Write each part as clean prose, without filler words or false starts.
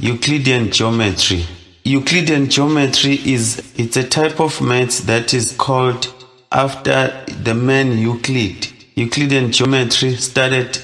Euclidean geometry. Euclidean geometry it's a type of maths that is called after the man Euclid. Euclidean geometry started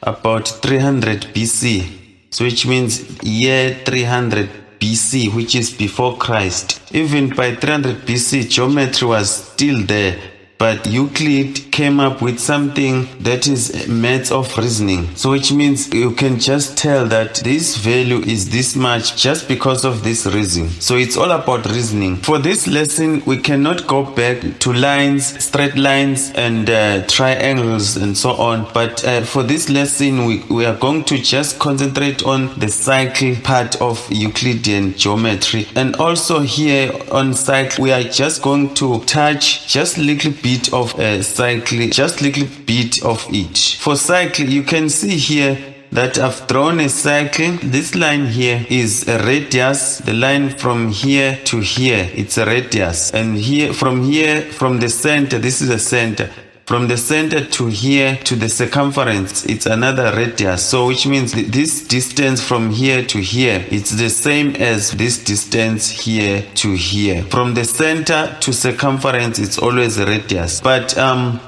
about 300 BC, so which means year 300 BC, which is before Christ. Even by 300 BC, geometry was still there. But Euclid came up with something that is maths of reasoning. So which means you can just tell that this value is this much just because of this reasoning. So it's all about reasoning. For this lesson, we cannot go back to lines, straight lines and triangles and so on. But for this lesson, we are going to just concentrate on the cycle part of Euclidean geometry. And also here on cycle, we are just going to touch just a little bit of cycle, just a little bit of each. For cycle, you can see here that I've drawn a cycle. This line here is a radius. The line from here to here, it's a radius. And here, from the center, this is a center. From the center to here to the circumference, it's another radius. So which means this distance from here to here, it's the same as this distance here to here. From the center to circumference, it's always a radius. But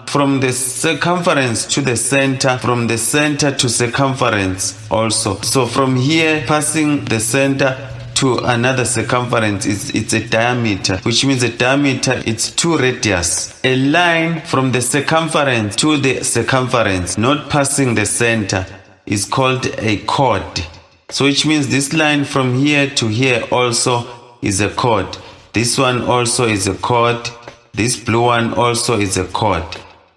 from the circumference to the center, from the center to circumference also. So from here, passing the center to another circumference, it's a diameter, which means a diameter, it's 2 radius. A line from the circumference to the circumference, not passing the center, is called a chord. So which means this line from here to here also is a chord. This one also is a chord. This blue one also is a chord.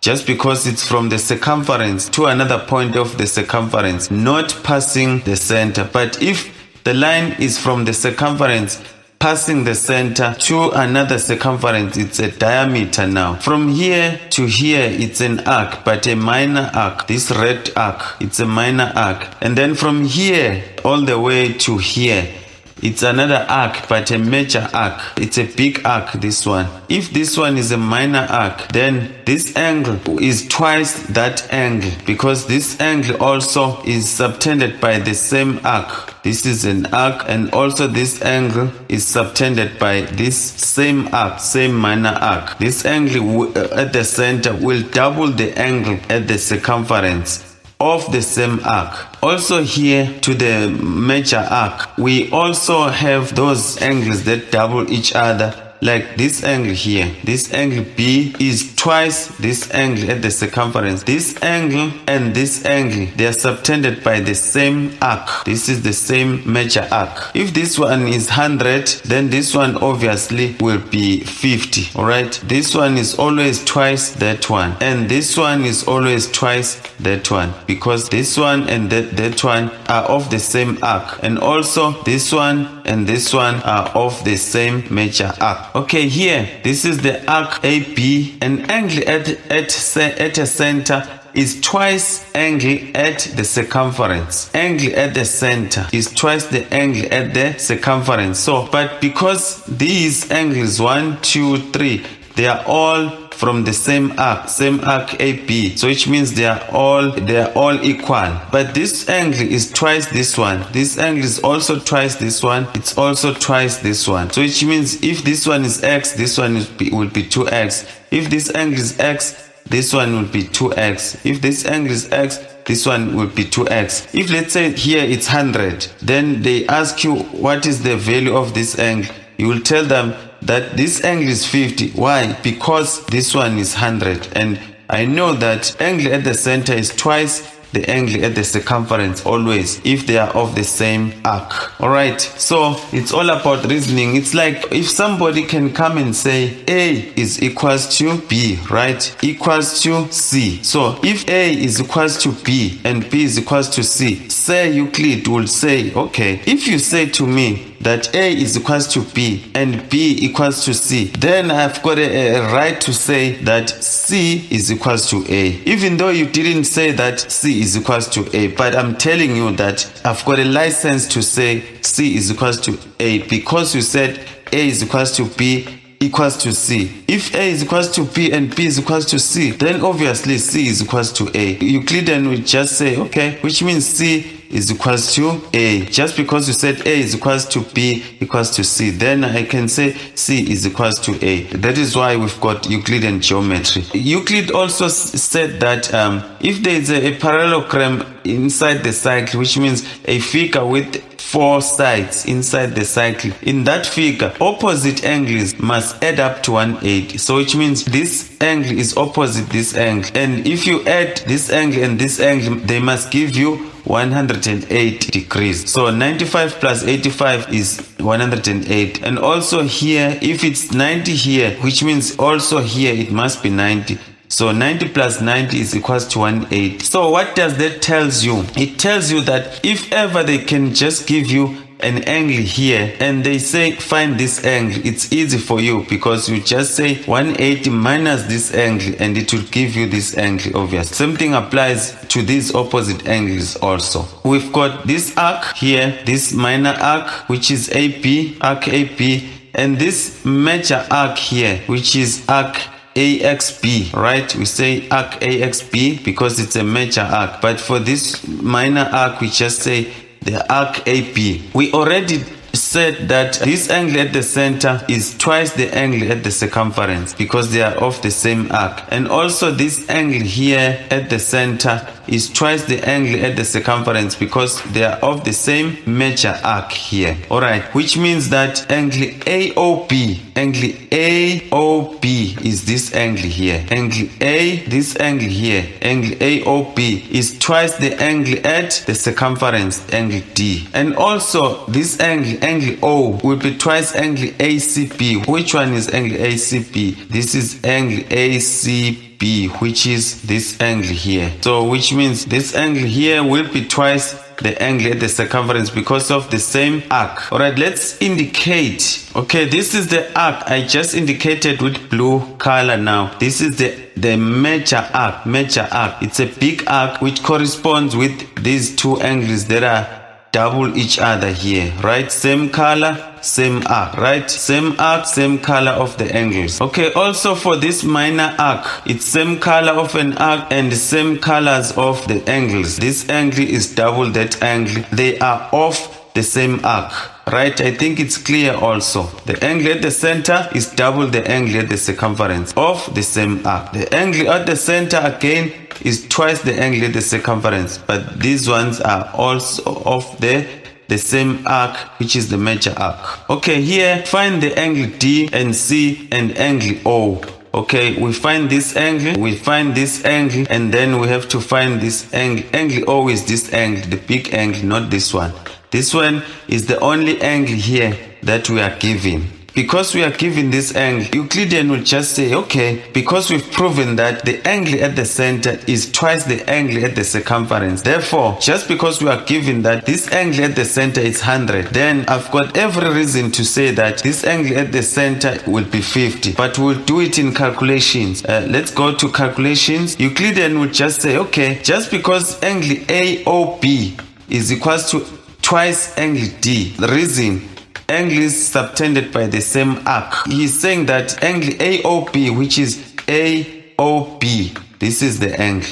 Just because it's from the circumference to another point of the circumference, not passing the center. But if the line is from the circumference passing the center to another circumference, it's a diameter now. From here to here, it's an arc, but a minor arc. This red arc, it's a minor arc. And then from here all the way to here, it's another arc, but a major arc. It's a big arc, this one. If this one is a minor arc, then this angle is twice that angle, because this angle also is subtended by the same arc. This is an arc, and also this angle is subtended by this same arc, same minor arc. This angle at the center will double the angle at the circumference of the same arc. Also here to the major arc, we also have those angles that double each other. Like this angle here, this angle B is twice this angle at the circumference. This angle and this angle, they are subtended by the same arc. This is the same major arc. If this one is 100, then this one obviously will be 50. Alright, this one is always twice that one, and this one is always twice that one, because this one and that one are of the same arc, and also this one and this one are of the same major arc. Okay, here, this is the arc AB, and angle at a center is twice angle at the circumference. Angle at the center is twice the angle at the circumference. So, but because these angles 1, 2, 3, they are all from the same arc AB, so which means they are all equal. But this angle is twice this one. This angle is also twice this one. It's also twice this one. So which means if this one is x, this one will be 2x. If this angle is x, this one will be 2x. If this angle is x, this one will be 2x. If let's say here it's 100, then they ask you what is the value of this angle. You will tell them that this angle is 50. Why? Because this one is 100, and I know that angle at the center is twice the angle at the circumference always, if they are of the same arc. Alright, so it's all about reasoning. It's like if somebody can come and say A is equals to B, right? Equals to C. So if A is equals to B and B is equals to C, say Euclid will say, okay, if you say to me that A is equals to B and B equals to C, then I've got a right to say that C is equals to A, even though you didn't say that C is equals to A. But I'm telling you that I've got a license to say C is equals to A because you said A is equals to B equals to C. If A is equals to B and B is equals to C, then obviously C is equals to A. Euclidean will just say, okay, which means C is equals to A. Just because you said A is equals to B equals to C, then I can say C is equals to A. That is why we've got Euclidean geometry. Euclid also said that if there is a parallelogram inside the cycle, which means a figure with 4 sides inside the cycle, in that figure opposite angles must add up to 180. So which means this angle is opposite this angle, and if you add this angle and this angle, they must give you 108 degrees. So 95 plus 85 is 108. And also here, if it's 90 here, which means also here it must be 90. So 90 plus 90 is equals to 180. So what does that tells you? It tells you that if ever they can just give you an angle here and they say find this angle, it's easy for you because you just say 180 minus this angle and it will give you this angle, obviously. Same thing applies to these opposite angles also. We've got this arc here, this minor arc which is AP, arc AP, and this major arc here which is arc AXB, right? We say arc AXB because it's a major arc, but for this minor arc we just say the arc AP. We already said that this angle at the center is twice the angle at the circumference because they are of the same arc, and also this angle here at the center is twice the angle at the circumference because they are of the same major arc here. Alright, which means that angle AOB is this angle here. Angle A, this angle here, angle AOB is twice the angle at the circumference, angle D. And also this angle O, will be twice angle ACB. Which one is angle ACB? This is angle ACB, which is this angle here. So which means this angle here will be twice the angle at the circumference because of the same arc. Alright, let's indicate. Okay, this is the arc I just indicated with blue color now. This is the major arc. It's a big arc which corresponds with these two angles that are double each other here, right? Same color, same arc, right? Same arc, same color of the angles. Okay, also for this minor arc, it's same color of an arc and the same colors of the angles. This angle is double that angle. They are of the same arc, right? I think it's clear also. The angle at the center is double the angle at the circumference of the same arc. The angle at the center again is twice the angle at the circumference, but these ones are also of the same arc, which is the major arc. Okay, here find the angle D and C and angle O. Okay, we find this angle, we find this angle, and then we have to find this angle. Angle O is this angle, the big angle, not this one. This one is the only angle here that we are given. Because we are given this angle, Euclidean will just say, okay, because we've proven that the angle at the center is twice the angle at the circumference. Therefore, just because we are given that this angle at the center is 100, then I've got every reason to say that this angle at the center will be 50. But we'll do it in calculations. Let's go to calculations. Euclidean will just say, okay, just because angle AOB is equals to twice angle D, the reason angles subtended by the same arc. He is saying that angle AOB, which is AOB, this is the angle.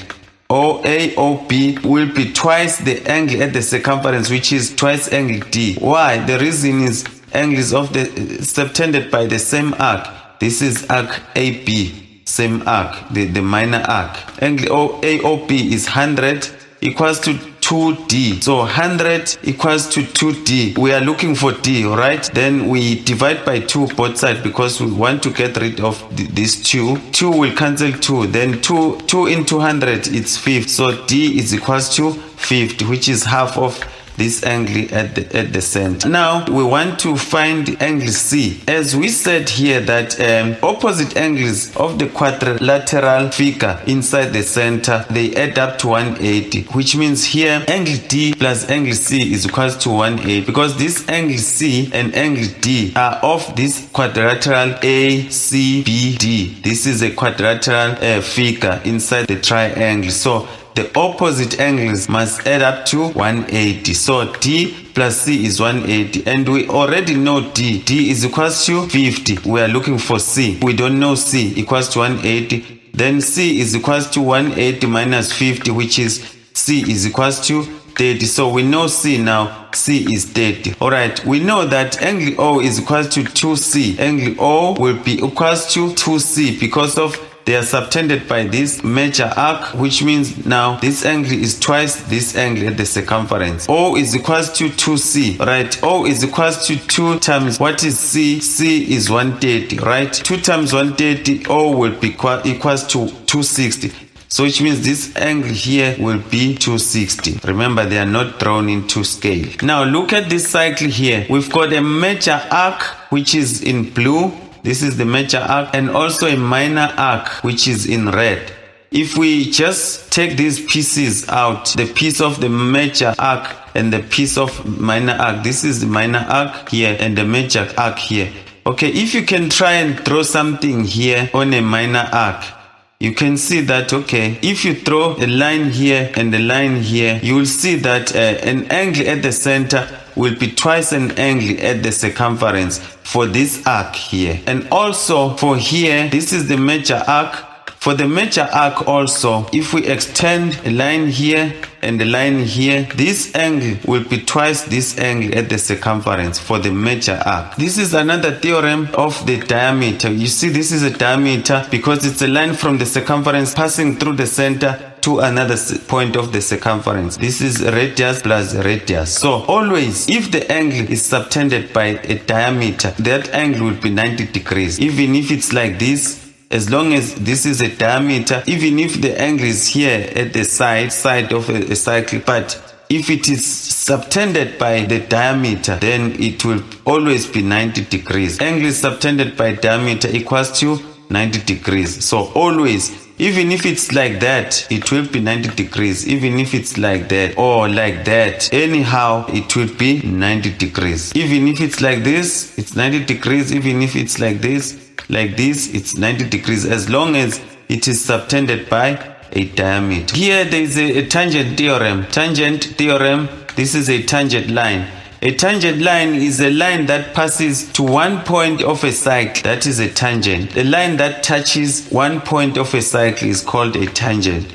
AOB will be twice the angle at the circumference, which is twice angle D. Why? The reason is angles of the subtended by the same arc. This is arc AB, same arc, the minor arc. Angle AOB is 100 equals to 2D. So 100 equals to 2D. We are looking for D, right? Then we divide by 2 both sides because we want to get rid of this 2. 2 will cancel 2. Then 2 into 100, it's 50. So D is equals to 50, which is half of this angle at the center. Now we want to find angle C. As we said here that opposite angles of the quadrilateral figure inside the center, they add up to 180, which means here angle D plus angle C is equals to 180 because this angle C and angle D are of this quadrilateral ACBD. This is a quadrilateral figure inside the triangle. So the opposite angles must add up to 180. So D plus C is 180. And we already know D. D is equals to 50. We are looking for C. We don't know C equals to 180. Then C is equals to 180 minus 50, which is C is equals to 30. So we know C now. C is 30. Alright, we know that angle O is equal to 2C. Angle O will be equals to 2C because of they are subtended by this major arc, which means now this angle is twice this angle at the circumference. O is equals to 2C, right? O is equals to 2 times what is C? C is 130, right? 2 times 130, O will be equals to 260. So which means this angle here will be 260. Remember, they are not drawn into scale. Now look at this cycle here. We've got a major arc which is in blue. This is the major arc, and also a minor arc which is in red. If we just take these pieces out, the piece of the major arc and the piece of minor arc, this is the minor arc here and the major arc here. Okay, if you can try and throw something here on a minor arc, you can see that, okay, if you throw a line here and a line here, you will see that an angle at the center will be twice an angle at the circumference for this arc here. And also for here, this is the major arc. For the major arc also, if we extend a line here and a line here, this angle will be twice this angle at the circumference for the major arc. This is another theorem of the diameter. You see, this is a diameter because it's a line from the circumference passing through the center to another point of the circumference. This is radius plus radius. So always, if the angle is subtended by a diameter, that angle will be 90 degrees. Even if it's like this, as long as this is a diameter, even if the angle is here at the side of a cycle, but if it is subtended by the diameter, then it will always be 90 degrees. Angle subtended by diameter equals to 90 degrees. So always, even if it's like that, it will be 90 degrees. Even if it's like that or like that, anyhow, it will be 90 degrees. Even if it's like this, it's 90 degrees. Even if it's like this, it's 90 degrees, as long as it is subtended by a diameter. Here there is a tangent theorem. Tangent theorem, this is a tangent line. A tangent line is a line that passes to one point of a cycle. That is a tangent. A line that touches one point of a cycle is called a tangent.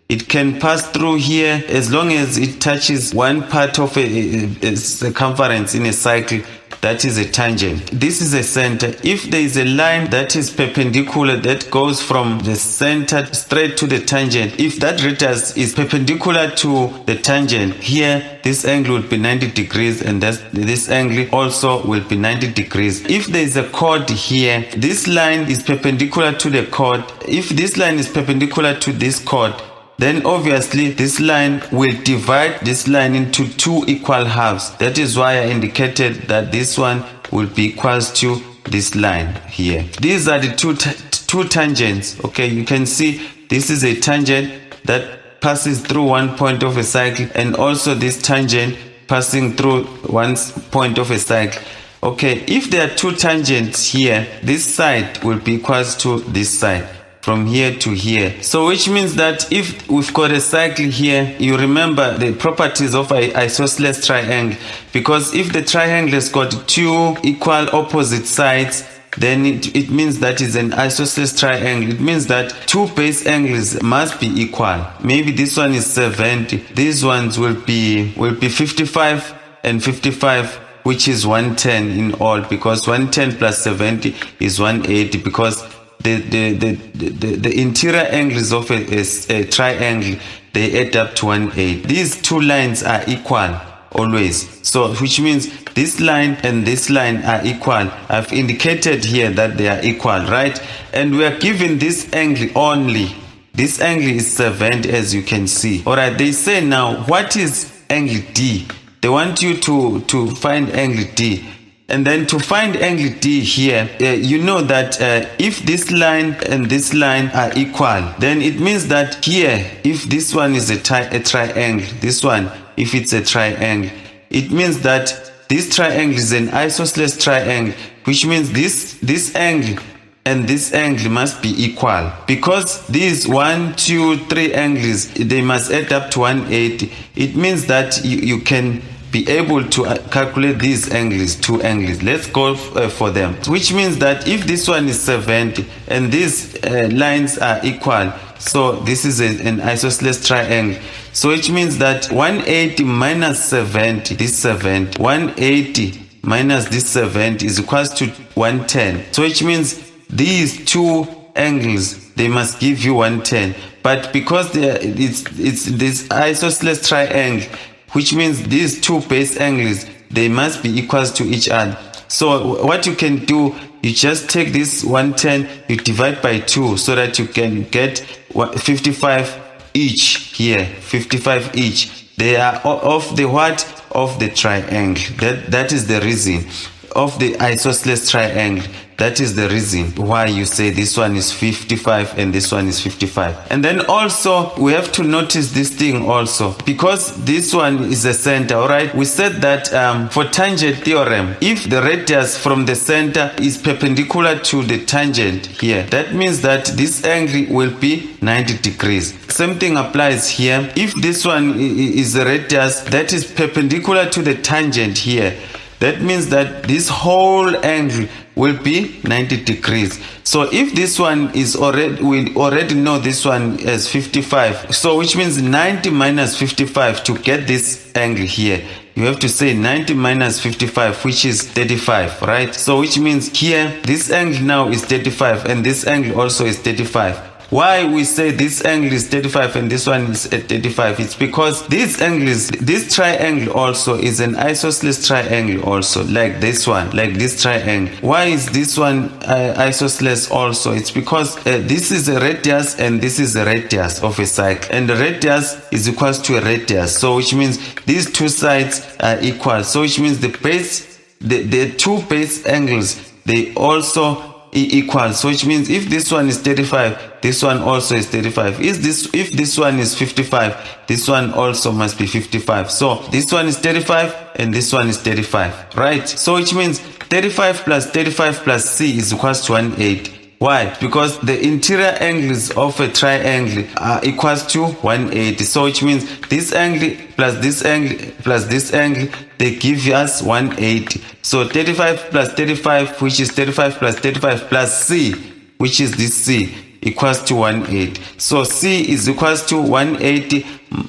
It can pass through here as long as it touches one part of a circumference in a cycle. That is a tangent. This is a center. If there is a line that is perpendicular that goes from the center straight to the tangent, if that radius is perpendicular to the tangent, here this angle will be 90 degrees and this angle also will be 90 degrees. If there is a chord here, this line is perpendicular to the chord. If this line is perpendicular to this chord, then obviously this line will divide this line into two equal halves. That is why I indicated that this one will be equals to this line here. These are the two tangents. Okay, you can see this is a tangent that passes through one point of a cycle, and also this tangent passing through one point of a cycle. Okay, if there are two tangents here, this side will be equals to this side, from here to here. So which means that if we've got a cycle here, you remember the properties of an isosceles triangle, because if the triangle has got two equal opposite sides, then it means that is an isosceles triangle. It means that two base angles must be equal. Maybe this one is 70. These ones will be 55 and 55, which is 110 in all, because 110 plus 70 is 180, because the interior angles of a triangle, they add up to 180. These two lines are equal always. So which means this line and this line are equal. I've indicated here that they are equal, right? And we are given this angle only. This angle is 70, as you can see. Alright, they say now, what is angle D? They want you to find angle D. And then to find angle D here, you know that if this line and this line are equal, then it means that here, if this one is a triangle, this one, if it's a triangle, it means that this triangle is an isosceles triangle, which means this angle and this angle must be equal, because these 1, 2, 3 angles, they must add up to 180. It means that you can be able to calculate these angles, two angles. Let's go for them. Which means that if this one is 70 and these lines are equal, so this is an isosceles triangle. So which means that 180 minus 70, this 70, 180 minus this 70 is equals to 110. So which means these two angles, they must give you 110. But because it's this isosceles triangle, which means these two base angles, they must be equals to each other. So what you can do, you just take this 110, you divide by 2 so that you can get 55 each here, 55 each. They are of the what? Of the triangle. That is the reason. Of the isosceles triangle. That is the reason why you say this one is 55 and this one is 55. And then also we have to notice this thing also, because this one is a center, all right? We said that for tangent theorem, if the radius from the center is perpendicular to the tangent here, that means that this angle will be 90 degrees. Same thing applies here. If this one is the radius that is perpendicular to the tangent here, that means that this whole angle will be 90 degrees. So if this one is already, we already know this one as 55. So which means 90 minus 55 to get this angle here. You have to say 90 minus 55, which is 35, right? So which means here, this angle now is 35 and this angle also is 35. Why we say this angle is 35 and this one is at 35? It's because these angles, this triangle also is an isosceles triangle also, like this one, like this triangle. Why is this one isosceles also? It's because this is a radius and this is a radius of a cycle, and the radius is equals to a radius. So which means these two sides are equal. So which means the base, the two base angles, they also equal. So which means if this one is 35, this one also is 35. If this one is 55, this one also must be 55. So this one is 35 and this one is 35, right? So which means 35 plus C is equals to 180. Why? Because the interior angles of a triangle are equals to 180. So which means this angle plus this angle plus this angle, they give us 180. So 35 plus 35, which is 35 plus 35 plus C, which is this C, equals to 180. So C is equals to 180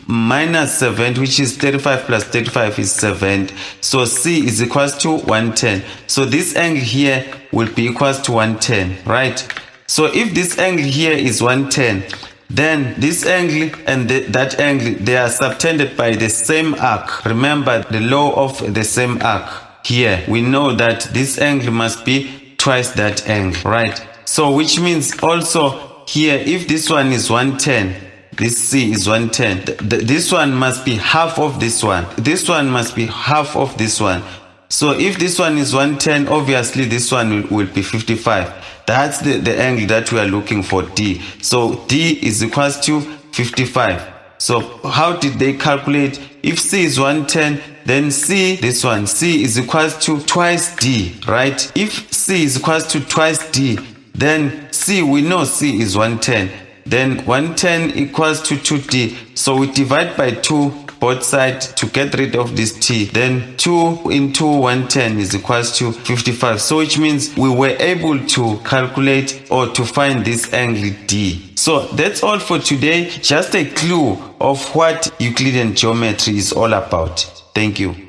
minus 7, which is 35 plus 35 is 7. So C is equals to 110. So this angle here will be equals to 110, right? So if this angle here is 110, then this angle and that angle, they are subtended by the same arc. Remember the law of the same arc. Here we know that this angle must be twice that angle, right? So which means also here, if this one is 110, this C is 110, this one must be half of this one. This one must be half of this one. So if this one is 110, obviously this one will be 55. That's the angle that we are looking for, D. So D is equals to 55. So how did they calculate? If C is 110, then C, this one, C is equals to twice D, right? If C is equals to twice D, then C, we know C is 110. Then 110 equals to 2D. So we divide by 2 both sides to get rid of this T. Then 2 into 110 is equals to 55. So which means we were able to calculate or to find this angle D. So that's all for today. Just a clue of what Euclidean geometry is all about. Thank you.